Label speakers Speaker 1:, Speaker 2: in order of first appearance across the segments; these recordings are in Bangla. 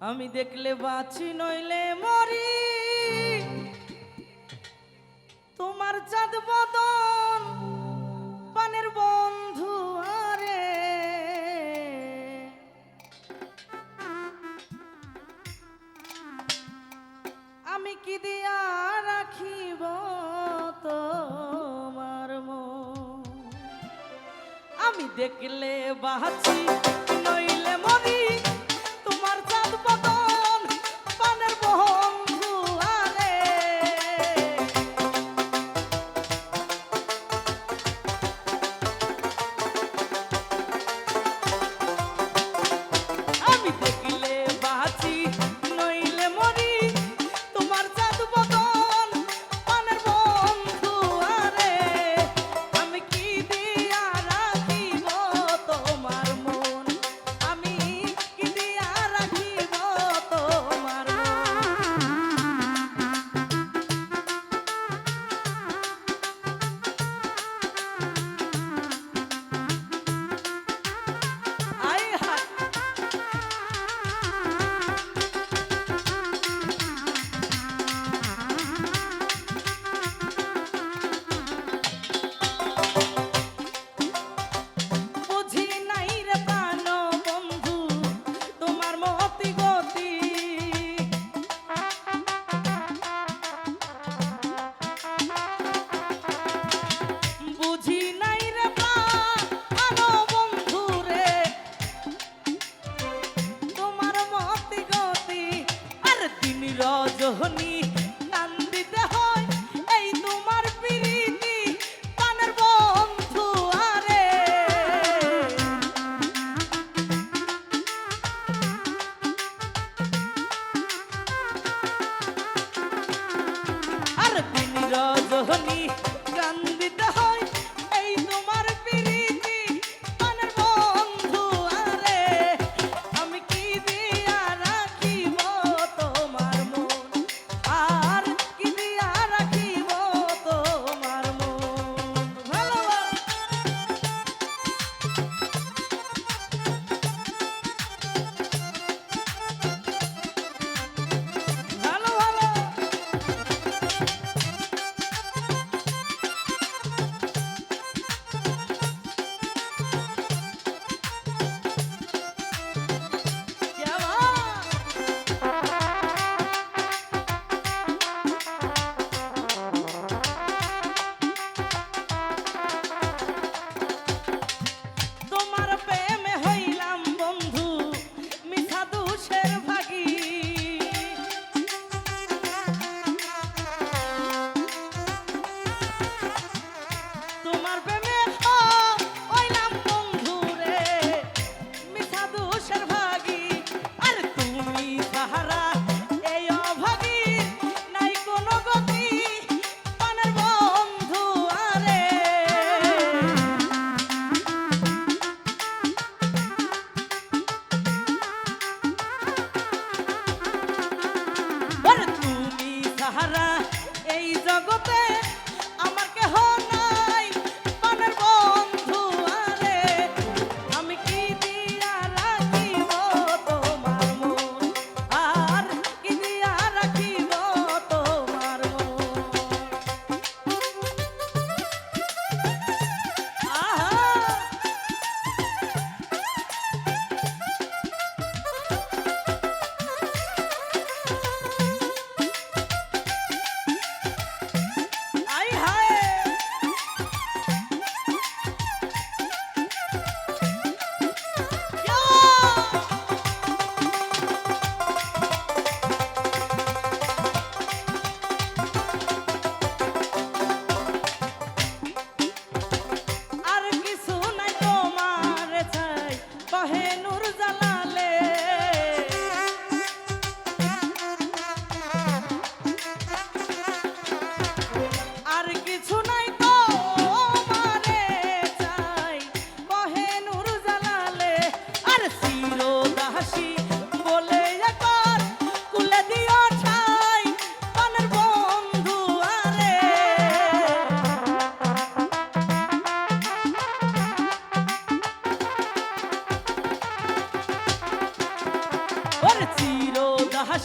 Speaker 1: আমি দেখলে বাঁচি নইলে মরি, তোমার চাঁদ বদন পানের বন্ধু আরে। আমি কি দিয়া রাখিব তোমার মন, আমি দেখলে বাঁচি নইলে মরি, তোমার চাঁদ বদন পানের বন্ধু আরে। আমি দেখলে বাঁচি নইলে মরি, তোমার চাঁদ বদন পানের বন্ধু আরে। আমি কি দিয়া রাখিব তোমার মন,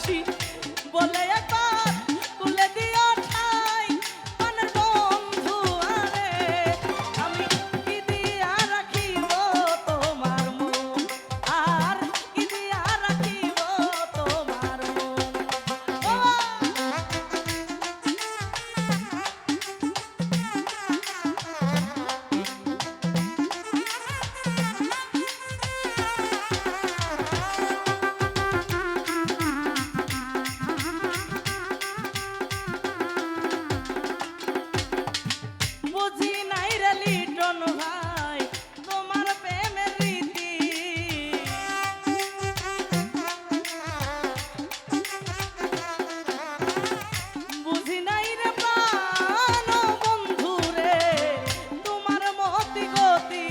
Speaker 1: ভালোবাসি বলে একবার তুলে দিও ঠাই প্রাণের বন্ধু আরে আমি কি দিয়া রাখিব তোমার মন আর কি দিয়া রাখিব তোমার মন ও বুঝি নাই রে লিটন ভাই তোমার প্রেমের রীতি বুঝি নাই রে প্রাণ বন্ধু রে তোমার মতি গতি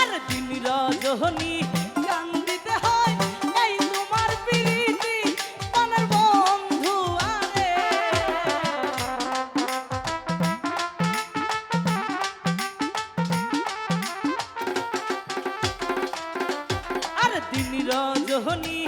Speaker 1: আর দিন রজনী কান্দিতে হয় এই তোমার প্রীতি প্রাণের বন্ধু আরে আর দিন রজনী